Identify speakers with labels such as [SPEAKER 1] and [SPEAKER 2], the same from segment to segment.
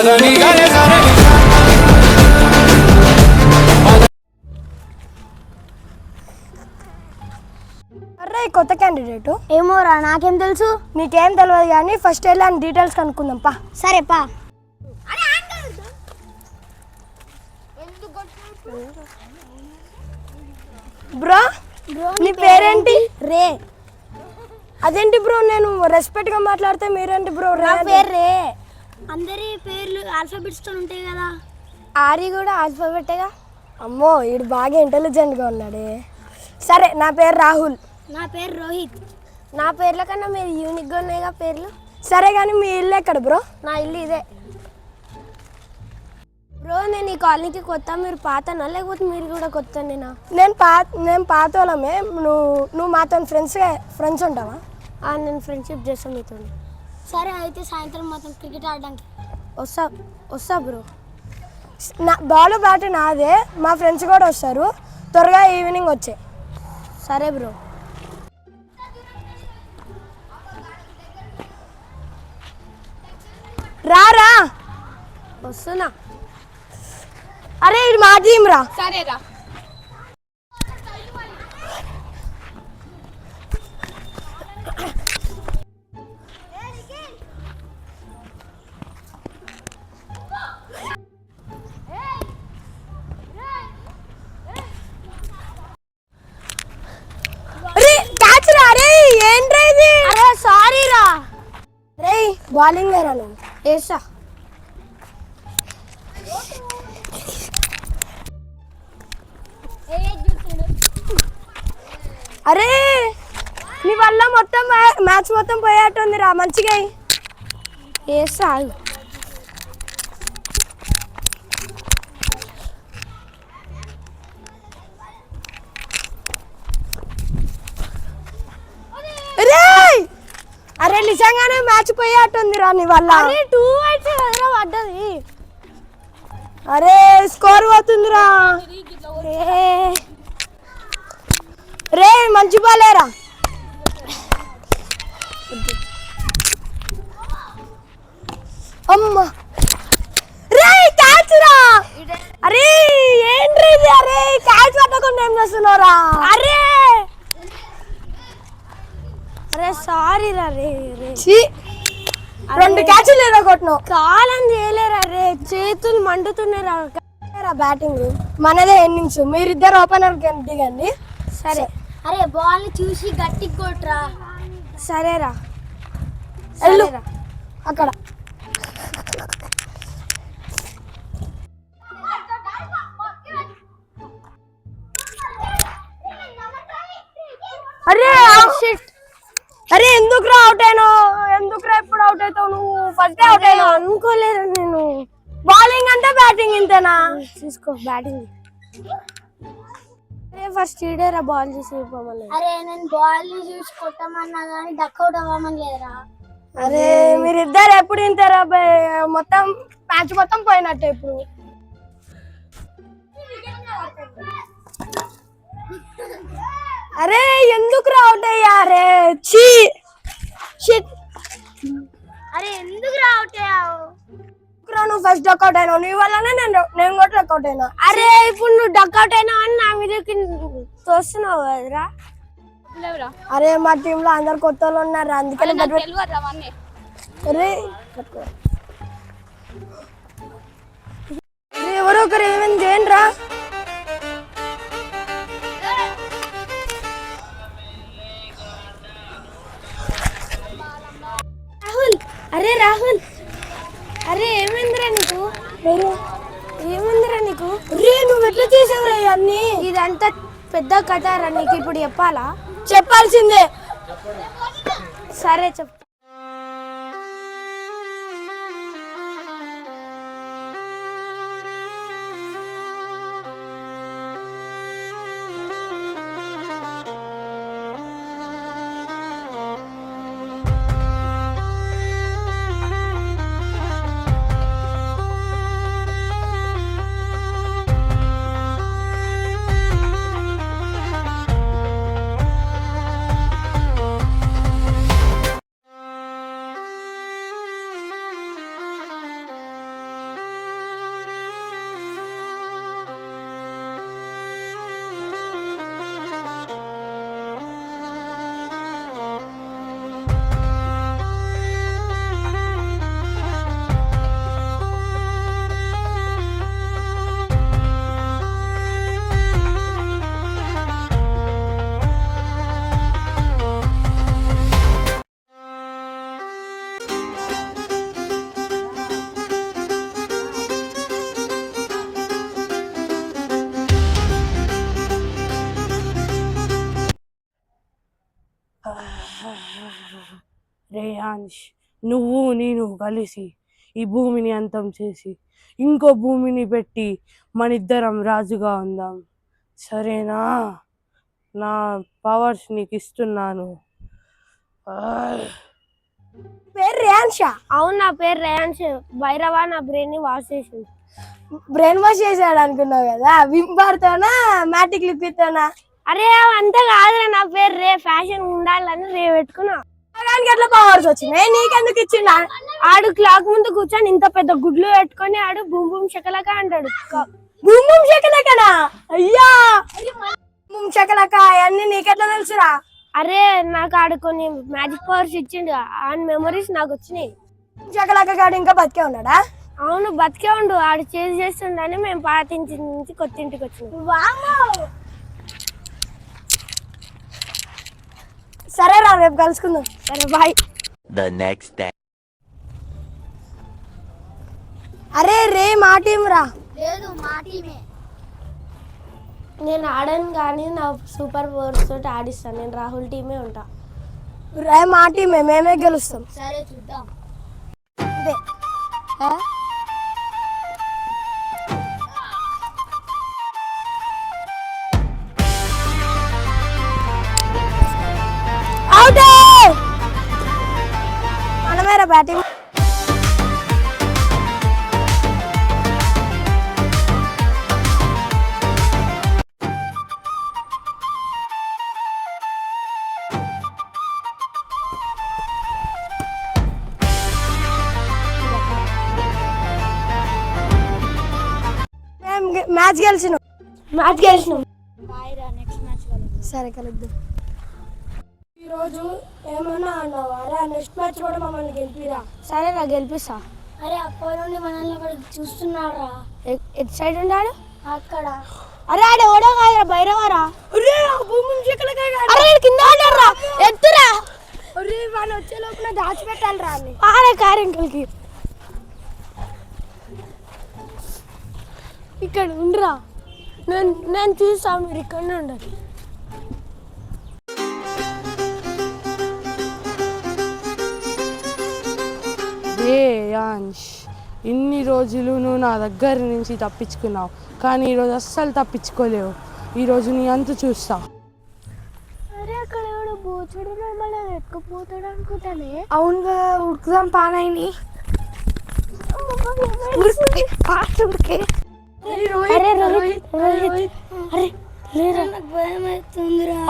[SPEAKER 1] అరే కొత్త క్యాండిడేట్
[SPEAKER 2] ఏమోరా నాకేం తెలుసు.
[SPEAKER 1] నీకేం తెలియదు కానీ ఫస్ట్ వెళ్ళి డీటెయిల్స్ కనుక్కుందాం పా.
[SPEAKER 2] సరే పా.
[SPEAKER 1] బ్రో నీ పేరేంటి?
[SPEAKER 2] రే.
[SPEAKER 1] అదేంటి బ్రో నేను రెస్పెక్ట్ గా మాట్లాడితే మీరేంటి బ్రో?
[SPEAKER 2] నా పేరు రే. అందరి పేర్లు ఆల్ఫాబెట్స్ తో ఉంటాయి కదా.
[SPEAKER 1] ఆరి కూడా ఆల్ఫాబెటేగా. అమ్మో వీడు బాగా ఇంటెలిజెంట్ గా ఉన్నాడే. సరే నా పేరు రాహుల్.
[SPEAKER 2] నా పేరు రోహిత్.
[SPEAKER 1] నా పేర్ల కన్నా మీరు యూనిక్గా ఉన్నాయిగా పేర్లు. సరే కానీ మీ ఇల్లు ఎక్కడ బ్రో?
[SPEAKER 2] నా ఇల్లు ఇదే.
[SPEAKER 1] బ్రో నేను ఈ కాలనీకి కొత్త, మీరు పాతనా లేకపోతే మీరు కూడా కొత్త? నేను పాత వాళ్ళమే. నువ్వు మాతో ఫ్రెండ్స్ ఉంటావా? నేను ఫ్రెండ్షిప్ చేస్తాను మీతో.
[SPEAKER 2] సరే అయితే సాయంత్రం మొత్తం క్రికెట్ ఆడడానికి
[SPEAKER 1] వస్తా బ్రో. బాల్ బ్యాట్ నాదే, మా ఫ్రెండ్స్ కూడా వస్తారు. త్వరగా ఈవినింగ్ వచ్చే. సరే బ్రో. రా వస్తున్నా. అరే ఇది మా టీం రా.
[SPEAKER 2] సరేరా.
[SPEAKER 1] సారీ రా. రే బౌలింగ్ రా నువ్వు. వేసా. అరే నీ వల్ల మొత్తం మ్యాచ్ మొత్తం పోయేట్టుంది రా. మంచిగా వేసా. అరే నిజంగానే మ్యాచ్ పోయేట్టుంది రా నీ వల్ల.
[SPEAKER 2] 2 వైట్స్ పడ్డది.
[SPEAKER 1] అరే స్కోర్ పోతుందిరా. రే మంచి బాలేరా. అమ్మా రే క్యాచ్ రా. అరే ఏంటి ఇది? అరే క్యాచ్ పట్టకుండా ఏం చేస్తున్నారా? అరే అరే సారీ రా. రే 2 క్యాచ్లు లేదా కొట్టినావు? కాలం చేయలేరా. రే చేతులు మండుతున్నారా. బ్యాటింగ్ మనదే ఇన్నింగ్స్, మీరిద్దరు ఓపెనర్ దిగండి. సరే.
[SPEAKER 2] అరే బాల్ చూసి గట్టిగా కొట్రా.
[SPEAKER 1] సరేరా వెళ్ళు అక్కడ. అరే అరే ఎందుకురా అవుట్ అయినావు? ఎందుకురా ఎప్పుడు అవుట్ అవుతావు నువ్వు? ఫస్ట్ అవుట్ అయినావు.
[SPEAKER 2] అనుకోలేదు నేను.
[SPEAKER 1] బౌలింగ్ అంటే బ్యాటింగ్ ఇంతేనా?
[SPEAKER 2] తీసుకో బ్యాటింగ్.
[SPEAKER 1] ఫస్ట్ ఈడేరా బాల్ చూసి ఇవ్వమని.
[SPEAKER 2] అరే నేను బాల్ చూసి కొట్టమన్నా కానీ డక్అవుట్ అవ్వమని లేరా.
[SPEAKER 1] అరే మీరిద్దరు ఎప్పుడు ఇంతరా? మొత్తం మ్యాచ్ మొత్తం పోయినట్టే ఇప్పుడు. అరే ఎందుకు అవుట్ అయ్యారే?
[SPEAKER 2] అరే ఎందుకు అవుట్ అయ్యావు?
[SPEAKER 1] నువ్వు ఫస్ట్ డక్అవుట్ అయినావు. నీ వల్లనే నేను కూడా డక్అవుట్ అయినా.
[SPEAKER 2] అరే ఇప్పుడు నువ్వు డక్అవుట్ అయినావు అని నా మీదకి తోస్తున్నావు కదరా.
[SPEAKER 1] అరే మా టీమ్ లో అందరు కొత్త వాళ్ళు ఉన్నారు, అందుకని. అరే ఎవరో ఒకరు ఏమైంది చేయండి రా.
[SPEAKER 2] అరే రాహుల్,
[SPEAKER 1] అరే ఏమైందిరా నీకు? ఏమైందిరా నీకు? రే నువ్వు ఎట్లా చేసావురా అన్ని?
[SPEAKER 2] ఇదంతా పెద్ద కథ రా. నీకు ఇప్పుడు చెప్పాలా?
[SPEAKER 1] చెప్పాల్సిందే.
[SPEAKER 2] సరే చెప్.
[SPEAKER 3] రేయాంష్, నువ్వు నేను కలిసి ఈ భూమిని అంతం చేసి ఇంకో భూమిని పెట్టి మనిద్దరం రాజుగా ఉందాం, సరేనా? నా పవర్స్ నీకు ఇస్తున్నాను.
[SPEAKER 1] పేరు రేయాన్షా?
[SPEAKER 2] అవును, నా పేరు రేయాన్స్. భైరవ నా బ్రెయిన్ ని వాష్ చేసింది.
[SPEAKER 1] బ్రెయిన్ వాష్ చేసాడు అనుకున్నావు కదా, విమ్ బార్తోనా మ్యాటిక్ లిక్విడ్తోనా?
[SPEAKER 2] అరే అంతా కాదురా, నా పేరు రే, ఫ్యాషన్ ఉండాలని రే పెట్టుకున్నా.
[SPEAKER 1] ఎట్లా పవర్స్ వచ్చినాయి నీకెందుకు ఇచ్చిండా?
[SPEAKER 2] ఆడు క్లాక్ ముందు కూర్చొని ఇంత పెద్ద గుడ్లు పెట్టుకొని ఆడు బూమ్ బూమ్ శకలక అంటాడు.
[SPEAKER 1] బూమ్ బూమ్ షకలకనా? అయ్యా, బూమ్ షకలక అవన్నీ నీకెట్లా తెలుసురా?
[SPEAKER 2] అరే నాకు ఆడు కొన్ని మ్యాజిక్ పవర్స్ ఇచ్చిండు, ఆ మెమరీస్ నాకు వచ్చినాయి.
[SPEAKER 1] షకలక గాడు ఇంకా బతికే ఉన్నాడా?
[SPEAKER 2] అవును, బతికే ఉండు. ఆడు చేస్తుండని మేము పాత ఇంటి నుంచి కొత్త ఇంటికి వచ్చినాం.
[SPEAKER 1] సరే రా, రేపు కలుసుకుందాం.
[SPEAKER 2] సరే బాయ్.
[SPEAKER 4] The next day.
[SPEAKER 1] అరే రే, మా టీం రా.
[SPEAKER 2] నేను ఆడను కానీ నా సూపర్ పవర్స్ తోటి ఆడిస్తాను. నేను రాహుల్ టీమే ఉంటా.
[SPEAKER 1] రే మా టీమే, మేమే గెలుస్తాం.
[SPEAKER 2] సరే చూద్దాం.
[SPEAKER 1] అదే మనమేరా బ్యాటింగ్. మ్యాచ్ గెలిచినాం. సరే కలుద్దాం. ఈరోజు ఏమన్నా అన్నావా? నెక్స్ట్ మ్యాచ్ కూడా మమ్మల్ని గెలిపిరా.
[SPEAKER 2] సరే రా, గెలిపిస్తా.
[SPEAKER 1] అరే అప్పటి నుండి మనల్ని అక్కడ చూస్తున్నారా?
[SPEAKER 2] ఎటు సైడ్ ఉన్నాడు?
[SPEAKER 1] అక్కడ.
[SPEAKER 2] అరే ఆడ ఓడో కాదురా, భైరవరా. అరే కింద ఆడారా, ఎత్తురా.
[SPEAKER 1] అరే వాళ్ళు వచ్చే లోపల దాచిపెట్టాలి రా.
[SPEAKER 2] ఆడే కారింకలకి ఇక్కడ ఉండరా, నేను చూస్తా, మీరు ఇక్కడనే ఉండాలి.
[SPEAKER 3] రేయాంష్, ఇన్ని రోజులు నువ్వు నా దగ్గర నుంచి తప్పించుకున్నావు, కానీ ఈరోజు అస్సలు తప్పించుకోలేవు. ఈరోజు నీ అంత చూస్తా.
[SPEAKER 2] అరే అక్కడ ఎవడో బోచుడు మళ్ళీ ఎక్కపోతాడు అనుకుంటానే.
[SPEAKER 1] అవును కదా, ఉడుకుదాం పానాయిని.
[SPEAKER 2] అరే రోహిత్, అరే లేరా,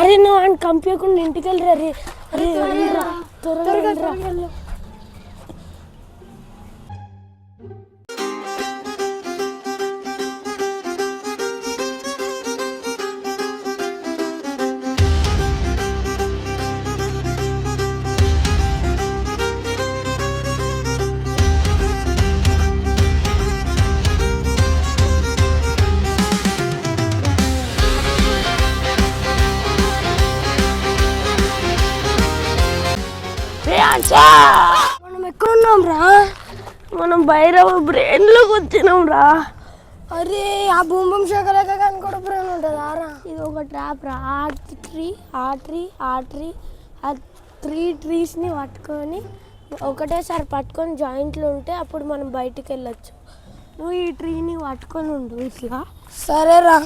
[SPEAKER 2] అరే నువ్వు ఆయన కంపించకుండా ఇంటికి వెళ్ళరా. రే అరే త్వరగా.
[SPEAKER 1] మనం ఎక్కడున్నాం రా?
[SPEAKER 2] మనం భైరవ బ్రెయిన్ లోకి వచ్చినాం రా.
[SPEAKER 1] అరే ఆ బూమ్ బూమ్ షకలక కానీ కూడా బ్రెయిన్ ఉంటుందా రా?
[SPEAKER 2] ఇది ఒక ట్రాప్ రా. ఆ త్రీ ట్రీస్ని పట్టుకొని ఒకటేసారి పట్టుకొని జాయింట్లు ఉంటే అప్పుడు మనం బయటికి వెళ్ళొచ్చు. నువ్వు ఈ ట్రీని పట్టుకొని ఉండు ఇట్లా.
[SPEAKER 1] సరేరా,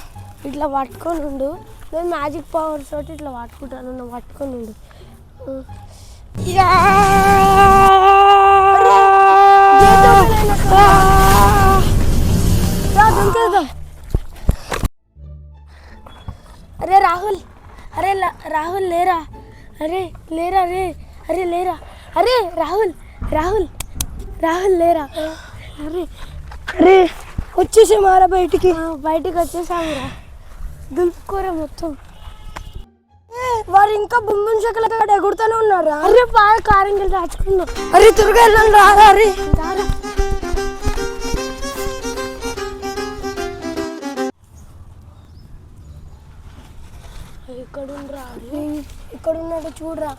[SPEAKER 2] ఇట్లా పట్టుకొని ఉండు. నేను మ్యాజిక్ పవర్స్ తోటి ఇట్లా పట్టుకుంటాను, నువ్వు పట్టుకొని ఉండు. అరే రాహుల్, అరే రాహుల్ లేరా, అరే లేరా, అరే లేరా, అరే రాహుల్ లేరా,
[SPEAKER 1] అరే వచ్చేసి మారా బయటికి.
[SPEAKER 2] బయటికి వచ్చేసామురా. దులుపుకోరా మొత్తం.
[SPEAKER 1] వారు ఇంకా బూమ్ బూమ్ షకలక ఎగురుతూనే ఉన్నారు.
[SPEAKER 2] అరే బాగా కారంగా దాచుకున్నాం.
[SPEAKER 1] అరే త్వరగా వెళ్ళండి రా. అరే ఇక్కడ ఉన్నాడు చూడరా.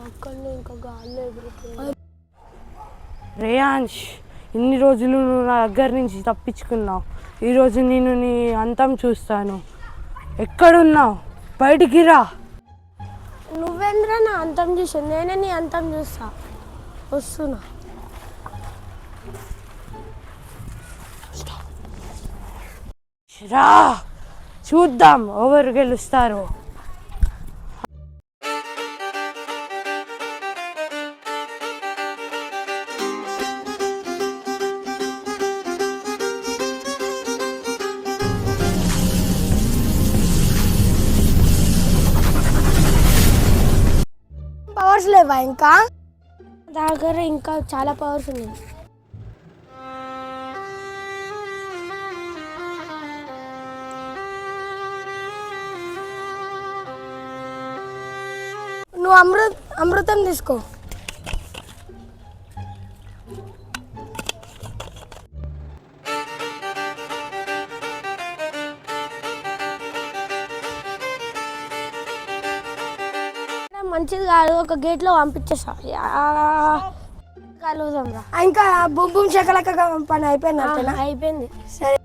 [SPEAKER 2] అక్కడ ఇంకా గాల్లో ఎగురుతుంది.
[SPEAKER 3] రేయాంష్, ఇన్ని రోజులు నువ్వు నా దగ్గర నుంచి తప్పించుకున్నావు, ఈరోజు నేను నీ అంతం చూస్తాను. ఎక్కడున్నావు? బయటికి రా.
[SPEAKER 2] నువ్వేంద్రా నా అంతం చూసావు, నేనే నీ అంతం చూస్తా. వస్తున్నా.
[SPEAKER 3] రా చూద్దాం ఎవరు గెలుస్తారో.
[SPEAKER 1] పవర్స్ లేవా ఇంకా?
[SPEAKER 2] దగ్గర ఇంకా చాలా పవర్స్ ఉన్నాయి.
[SPEAKER 1] నువ్వు అమృతం తీసుకో.
[SPEAKER 2] మంచిది కాదు, ఒక గేట్లో పంపించేసా. కలుగుదాం రా.
[SPEAKER 1] ఇంకా బుమ్ బుమ్ శకలక పని అయిపోయింది.
[SPEAKER 2] అయిపోయింది.
[SPEAKER 1] సరే